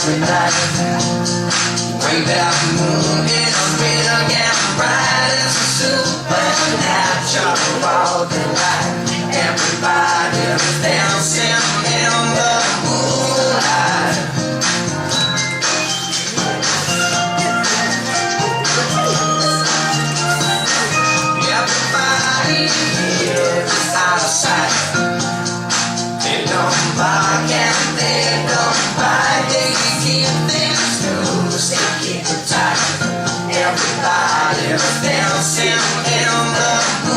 tonight. Way back moon is red again, bright as a supernatural all the light. Everybody was dancing in the moonlight. Everybody here is out of sight. They don't bark and they don't bite. They keep things loose, they keep it tight. Everybody was dancing in the